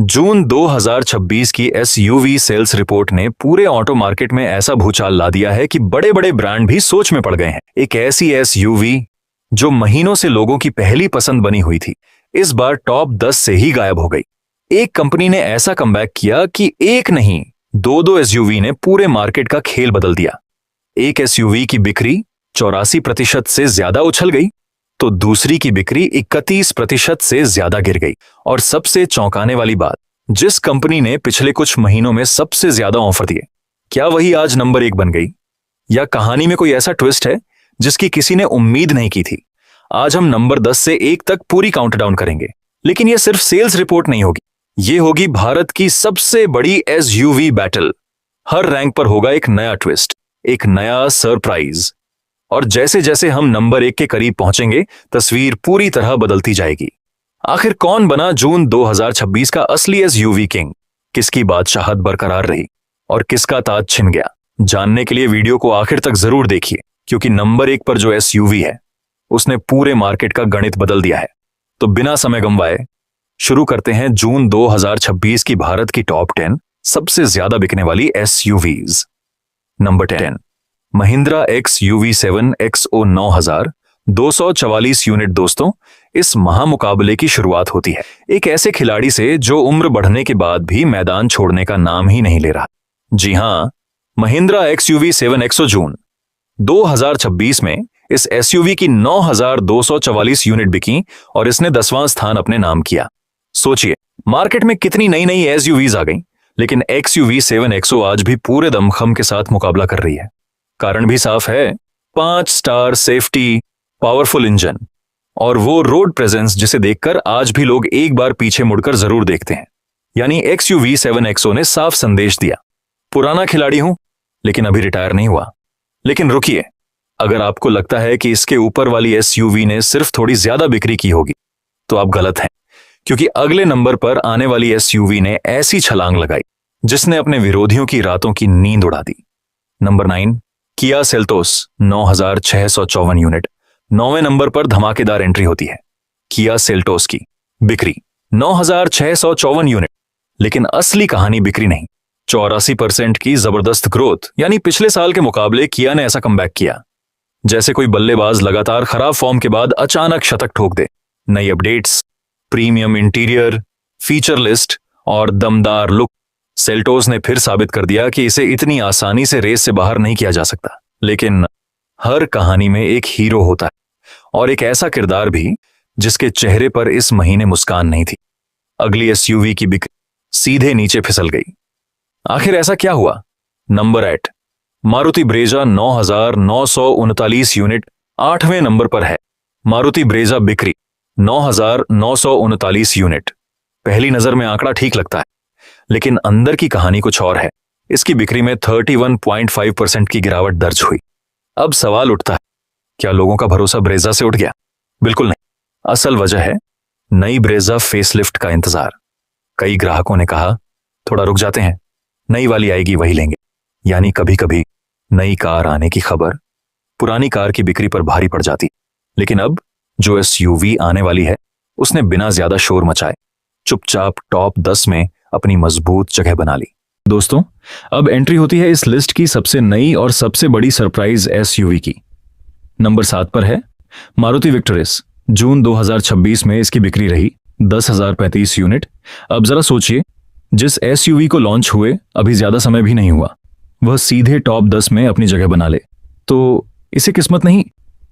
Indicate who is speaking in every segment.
Speaker 1: जून 2026 की SUV sales report ने पूरे ऑटो मार्केट में ऐसा भूचाल ला दिया है कि बड़े बड़े ब्रांड भी सोच में पड़ गए हैं। एक ऐसी एसयूवी जो महीनों से लोगों की पहली पसंद बनी हुई थी, इस बार टॉप 10 से ही गायब हो गई। एक कंपनी ने ऐसा कमबैक किया कि एक नहीं, दो एसयूवी ने पूरे मार्केट का खेल बदल दिया। एक एसयूवी की बिक्री 84% से ज्यादा उछल गई, तो दूसरी की बिक्री 31% से ज्यादा गिर गई। और सबसे चौंकाने वाली बात, जिस कंपनी ने पिछले कुछ महीनों में सबसे ज्यादा ऑफर दिए, क्या वही आज नंबर 1 बन गई? या कहानी में कोई ऐसा ट्विस्ट है जिसकी किसी ने उम्मीद नहीं की थी? आज हम नंबर 10 से 1 तक पूरी काउंटडाउन करेंगे। लेकिन यह सिर्फ सेल्स रिपोर्ट नहीं होगी, ये होगी भारत की सबसे बड़ी एसयूवी बैटल। हर रैंक पर होगा एक नया ट्विस्ट, एक नया सरप्राइज। और जैसे जैसे हम नंबर 1 के करीब पहुंचेंगे, तस्वीर पूरी तरह बदलती जाएगी। आखिर कौन बना जून 2026 का असली एसयूवी किंग? किसकी बादशाहत बरकरार रही और किसका ताज छिन गया? जानने के लिए वीडियो को आखिर तक जरूर देखिए, क्योंकि नंबर 1 पर जो एसयूवी है, उसने पूरे मार्केट का गणित बदल दिया है। तो बिना समय गंवाए शुरू करते हैं जून 2026 की भारत की टॉप 10 सबसे ज्यादा बिकने वाली SUVs. Number 10, Mahindra XUV7 XO 9000, 244 unit. दोस्तों, इस महामुकाबले की शुरुआत होती है एक ऐसे खिलाड़ी से जो उम्र बढ़ने के बाद भी मैदान छोड़ने का नाम ही नहीं ले रहा। जी हां, महिंद्रा XUV7 XO जून 2026 में इस एसयूवी की 9244 यूनिट बिकी और इसने 10वां स्थान अपने नाम किया। सोचिए, मार्केट में कितनी नई नई एसयूवीज आ गई, लेकिन XUV7 XO आज भी पूरे दमखम के साथ मुकाबला कर रही है। कारण भी साफ है, 5 स्टार सेफ्टी, पावरफुल इंजन और वो रोड प्रेजेंस जिसे देखकर आज भी लोग एक बार पीछे मुड़कर जरूर देखते हैं। यानी XUV7 XO ने साफ संदेश दिया, पुराना खिलाड़ी हूं, लेकिन अभी रिटायर नहीं हुआ। लेकिन रुकिए, अगर आपको लगता है कि इसके ऊपर वाली एसयूवी ने सिर्फ थोड़ी ज्यादा बिक्री की होगी, तो आप गलत हैं, क्योंकि अगले नंबर पर आने वाली एसयूवी ने ऐसी छलांग लगाई जिसने अपने विरोधियों की रातों की नींद उड़ा दी। Number 9, Kia Seltos 9654 unit. 9वें number पर धमाकेदार एंट्री होती है किया सेल्टोस की। बिक्री 9654 यूनिट, लेकिन असली कहानी बिक्री नहीं, 84% की जबरदस्त ग्रोथ। यानी पिछले साल के मुकाबले किया ने ऐसा कमबैक किया जैसे कोई बल्लेबाज लगातार खराब फॉर्म के बाद अचानक शतक ठोक दे। नई updates, premium interior, feature list और दमदार लुक, सेल्टोस ने फिर साबित कर दिया कि इसे इतनी आसानी से रेस से बाहर नहीं किया जा सकता। लेकिन हर कहानी में एक हीरो होता है, और एक ऐसा किरदार भी जिसके चेहरे पर इस महीने मुस्कान नहीं थी। अगली एसयूवी की बिक्री सीधे नीचे फिसल गई। आखिर ऐसा क्या हुआ? नंबर 8, मारुति ब्रेजा 9939 यूनिट 8वें नंबर पर है। मारुति ब्रेजा बिक्री 9939 यूनिट। पहली नजर में आंकड़ा ठीक लगता है, लेकिन अंदर की कहानी कुछ और है। इसकी बिक्री में 31.5% की गिरावट दर्ज हुई। अब सवाल उठता है, क्या लोगों का भरोसा ब्रेजा से उठ गया? बिल्कुल नहीं। असल वजह है नई ब्रेजा फेसलिफ्ट का इंतजार। कई ग्राहकों ने कहा, थोड़ा रुक जाते हैं, नई वाली आएगी वही लेंगे। यानी कभी कभी नई कार आने की खबर पुरानी कार की बिक्री पर भारी पड़ जाती। लेकिन अब जो एसयूवी आने वाली है, उसने बिना ज्यादा शोर मचाए चुपचाप टॉप 10 में अपनी मजबूत जगह बना ली। दोस्तों, अब एंट्री होती है इस लिस्ट की सबसे नई और सबसे बड़ी सरप्राइज एसयूवी की। नंबर 7 पर है मारुति विक्टोरिस। जून 2026 में इसकी बिक्री रही 10,035 यूनिट। अब जरा सोचिए, जिस एसयूवी को लॉन्च हुए अभी ज्यादा समय भी नहीं हुआ, वह सीधे टॉप 10 में अपनी जगह बना ले, तो इसे किस्मत नहीं,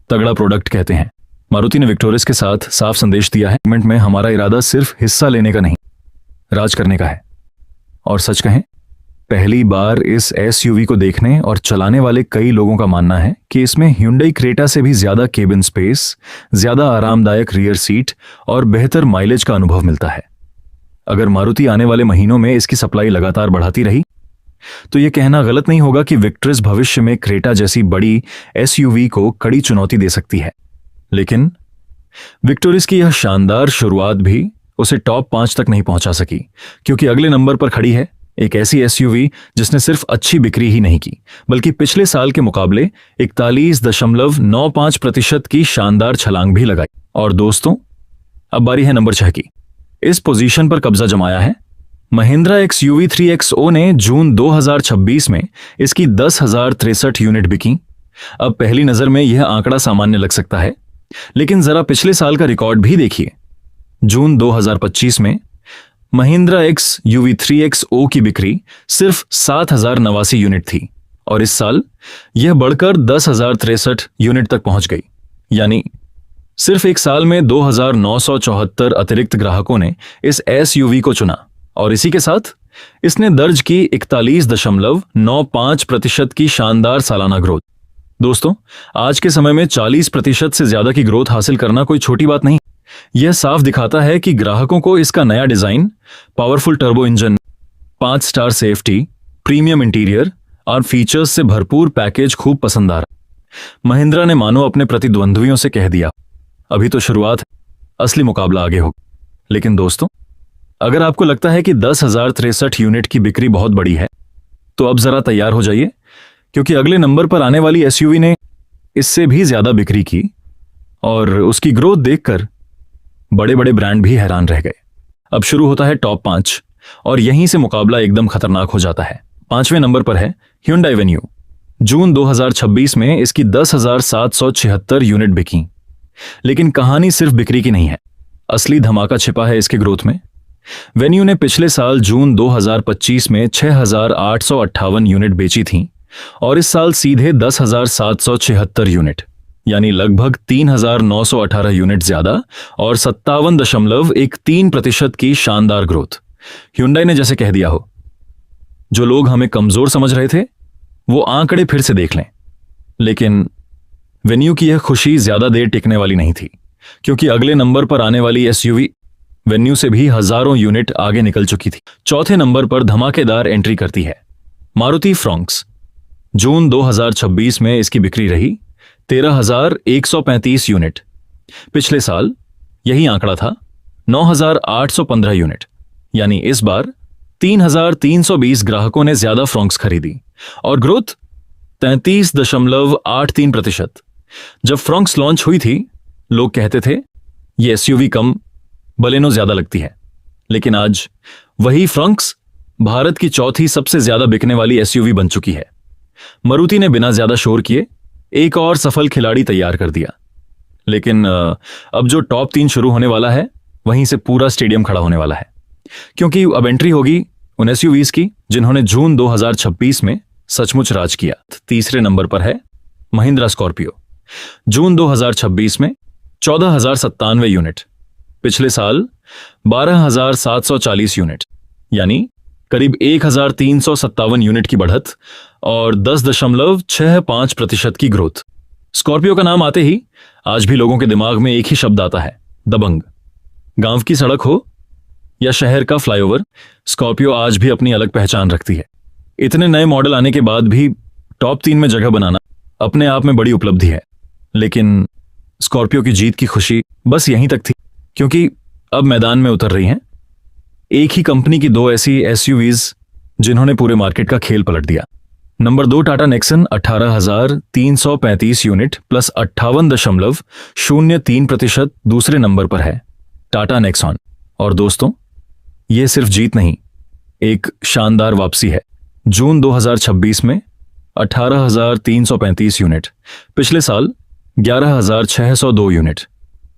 Speaker 1: तगड़ा प्रोडक्ट कहते हैं। मारुति ने विक्टोरिस के साथ साफ संदेश दिया है, सेगमेंट में हमारा इरादा सिर्फ हिस्सा लेने का नहीं, राज करने का है। और सच कहें, पहली बार इस एसयूवी को देखने और चलाने वाले कई लोगों का मानना है कि इसमें Hyundai क्रेटा से भी ज्यादा केबिन स्पेस, ज्यादा आरामदायक रियर सीट और बेहतर माइलेज का अनुभव मिलता है। अगर मारुति आने वाले महीनों में इसकी सप्लाई लगातार बढ़ाती रही, तो यह कहना गलत नहीं होगा कि विक्टोरिस भविष्य में क्रेटा जैसी बड़ी एसयूवी को कड़ी चुनौती दे सकती है। लेकिन विक्टोरिस की यह शानदार शुरुआत भी उसे टॉप 5 तक नहीं पहुंचा सकी, क्योंकि अगले नंबर पर खड़ी है एक ऐसी एसयूवी जिसने सिर्फ अच्छी बिक्री ही नहीं की, बल्कि पिछले साल के मुकाबले 41.95% की शानदार छलांग भी लगाई। और दोस्तों, अब बारी है नंबर 6 की। इस पोजीशन पर कब्जा जमाया है महिंद्रा XUV 3XO ने जून 2026 में इसकी 10,063 यूनिट बिकी। अब पहली नजर में यह आंकड़ा सामान्य लग सकता है, लेकिन जरा पिछले साल का रिकॉर्ड भी देखिए। जून 2025 में महिंद्रा XUV 3XO की बिक्री सिर्फ 7,089 यूनिट थी और इस साल यह बढ़कर 10,063 यूनिट तक पहुंच गई। यानी सिर्फ एक साल में 2,974 अतिरिक्त ग्राहकों ने इस SUV को चुना और इसी के साथ इसने दर्ज की 41.95% की शानदार सालाना ग्रोथ। दोस्तों, आज के समय में 40% से ज्यादा की ग्रोथ हासिल करना कोई छोटी बात नहीं। यह साफ दिखाता है कि ग्राहकों को इसका नया design, powerful turbo engine, 5 star safety, premium interior और फीचर्स से भरपूर पैकेज खूब पसंद आ रहा। महिंद्रा ने मानो अपने प्रतिद्वंद्वियों से कह दिया, अभी तो शुरुआत है, असली मुकाबला आगे होगा। लेकिन दोस्तों, अगर आपको लगता है कि 10,063 यूनिट की बिक्री बहुत बड़ी है, तो अब जरा तैयार हो जाइए, क्योंकि अगले नंबर पर आने वाली SUV ने इससे भी ज्यादा बिक्री की और उसकी ग्रोथ देखकर बड़े बड़े ब्रांड भी हैरान रह गए। अब शुरू होता है टॉप 5 और यहीं से मुकाबला एकदम खतरनाक हो जाता है। 5वें नंबर पर है Hyundai Venue। जून 2026 में इसकी 10,776 यूनिट बिकी। लेकिन कहानी सिर्फ बिक्री की नहीं है, असली धमाका छिपा है इसके ग्रोथ में। वेन्यू ने पिछले साल जून 2025 में 6,858 यूनिट बेची थी और इस साल सीधे 10,776 यूनिट, यानी लगभग 3,918 यूनिट ज्यादा और 57.13% की शानदार ग्रोथ। Hyundai ने जैसे कह दिया हो, जो लोग हमें कमजोर समझ रहे थे वो आंकड़े फिर से देख लें। लेकिन वेन्यू की यह खुशी ज्यादा देर टिकने वाली नहीं थी, क्योंकि अगले नंबर पर आने वाली SUV वेन्यू से भी हजारों यूनिट आगे निकल चुकी थी। चौथे नंबर पर धमाकेदार एंट्री करती है मारुति फ्रॉन्क्स। जून 2026 में इसकी बिक्री रही 13,135 यूनिट। पिछले साल यही आंकड़ा था 9,815 यूनिट, यानी इस बार 3,320 ग्राहकों ने ज्यादा फ्रॉन्क्स खरीदी और ग्रोथ 33.83%। जब फ्रॉन्क्स लॉन्च हुई थी, लोग कहते थे ये SUV कम, बलेनो ज्यादा लगती है। लेकिन आज वही फ्रॉन्क्स भारत की चौथी सबसे ज्यादा बिकने वाली SUV बन चुकी है। मारुति ने बिना ज्यादा शोर किए एक और सफल खिलाड़ी तैयार कर दिया। लेकिन अब जो टॉप 3 शुरू होने वाला है, वहीं से पूरा स्टेडियम खड़ा होने वाला है, क्योंकि अब एंट्री होगी उन SUVs की जिन्होंने जून 2026 में सचमुच राज किया। तीसरे नंबर पर है महिंद्रा स्कॉर्पियो। जून 2026 में 14,097 यूनिट। पिछले साल 12,740 यूनिट, यानी करीब 1,357 यूनिट की बढ़त और 10.65% की ग्रोथ। स्कॉर्पियो का नाम आते ही आज भी लोगों के दिमाग में एक ही शब्द आता है, दबंग। गांव की सड़क हो या शहर का फ्लाईओवर, स्कॉर्पियो आज भी अपनी अलग पहचान रखती है। इतने नए मॉडल आने के बाद भी टॉप 3 में जगह बनाना अपने आप में बड़ी उपलब्धि है। लेकिन स्कॉर्पियो की जीत की खुशी बस यहीं तक थी, क्योंकि अब मैदान में उतर रही हैं एक ही कंपनी की 2 ऐसी SUVs जिन्होंने पूरे मार्केट का खेल पलट दिया। Number 2 Tata Nexon 18,335 unit plus 58.03% दूसरे नंबर पर है टाटा नेक्सॉन। और दोस्तों, यह सिर्फ जीत नहीं, एक शानदार वापसी है। जून 2026 में 18,335 यूनिट। पिछले साल 11,602 यूनिट,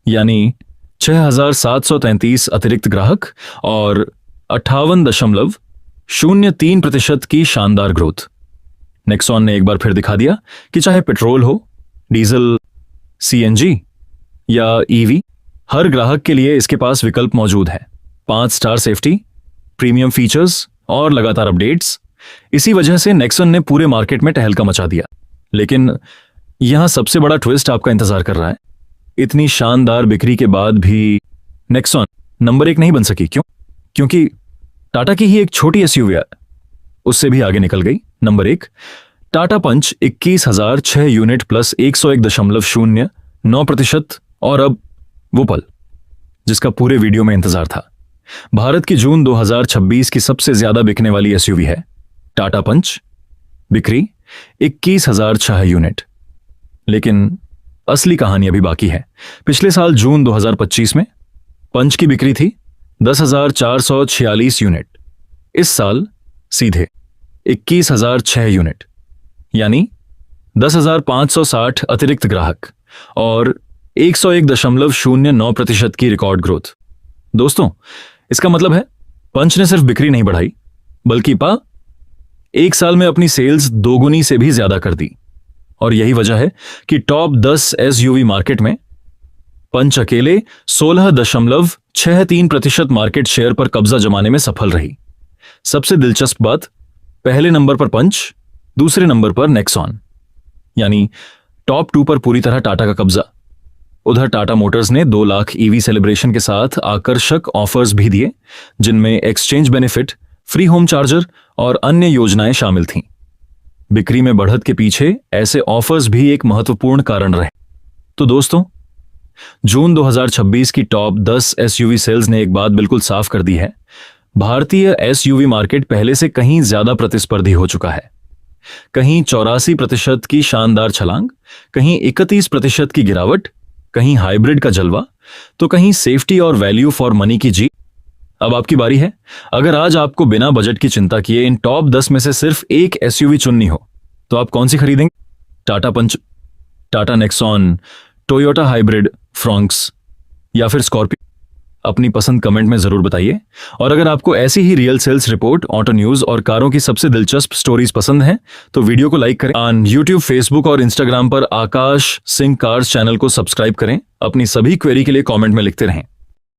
Speaker 1: यानी 6,733 अतिरिक्त ग्राहक और 58.03% की शानदार ग्रोथ। नेक्सॉन ने एक बार फिर दिखा दिया कि चाहे पेट्रोल हो, डीजल, CNG या EV, हर ग्राहक के लिए इसके पास विकल्प मौजूद है। 5 स्टार सेफ्टी, प्रीमियम फीचर्स और लगातार अपडेट्स। इसी वजह से नेक्सॉन ने पूरे मार्केट में टहलका मचा दिया। लेकिन यहां सबसे बड़ा ट्विस्ट आपका इंतजार कर रहा है। इतनी शानदार बिक्री के बाद भी नेक्सॉन नंबर 1 नहीं बन सकी। क्यों? क्योंकि टाटा की ही एक छोटी SUV उससे भी आगे निकल गई। नंबर 1 टाटा पंच 21,006 यूनिट प्लस 101.09%। और अब वो पल जिसका पूरे वीडियो में इंतजार था। भारत की जून 2026 की सबसे ज्यादा बिकने वाली SUV है टाटा पंच, बिक्री 21,006 यूनिट। लेकिन असली कहानी अभी बाकी है। पिछले साल जून 2025 में पंच की बिक्री थी 10,446 यूनिट, इस साल सीधे 21,006 यूनिट, यानी 10,560 अतिरिक्त ग्राहक और 101.09% की रिकॉर्ड ग्रोथ। दोस्तों, इसका मतलब है पंच ने सिर्फ बिक्री नहीं बढ़ाई, बल्कि एक साल में अपनी सेल्स दोगुनी से भी ज्यादा कर दी। और यही वजह है कि टॉप 10 एसयूवी मार्केट में पंच अकेले 16.63% मार्केट शेयर पर कब्जा जमाने में सफल रही। सबसे दिलचस्प बात, पहले नंबर पर पंच, दूसरे नंबर पर नेक्सॉन, यानी टॉप 2 पर पूरी तरह टाटा का कब्जा। उधर टाटा मोटर्स ने 2 लाख ईवी सेलिब्रेशन के साथ आकर्षक ऑफर्स भी दिए, जिनमें exchange benefit, free home charger और अन्य योजनाएं शामिल थीं। बिक्री में बढ़त के पीछे ऐसे ऑफर्स भी एक महत्वपूर्ण कारण रहे। तो दोस्तों, जून 2026 की टॉप 10 एसयूवी सेल्स ने एक बात बिल्कुल साफ कर दी है, भारतीय एसयूवी मार्केट पहले से कहीं ज्यादा प्रतिस्पर्धी हो चुका है। कहीं 84% की शानदार छलांग, कहीं 31% की गिरावट, कहीं हाइब्रिड का जलवा, तो कहीं सेफ्टी और वैल्यू फॉर मनी की जीत। अब आपकी बारी है। अगर आज आपको बिना बजट की चिंता किए इन टॉप 10 में से सिर्फ एक एसयूवी चुननी हो, तो आप कौन सी खरीदेंगे? Tata Punch, Tata Nexon, Toyota hybrid, Fronx या फिर स्कॉर्पियो? अपनी पसंद कमेंट में जरूर बताइए। और अगर आपको ऐसी ही real sales report, auto news और कारों की सबसे दिलचस्प स्टोरीज पसंद हैं, तो वीडियो को लाइक करें। ऑन यूट्यूब, फेसबुक और इंस्टाग्राम पर आकाश सिंह कार्स चैनल को सब्सक्राइब करें। अपनी सभी क्वेरी के लिए कमेंट में लिखते रहें।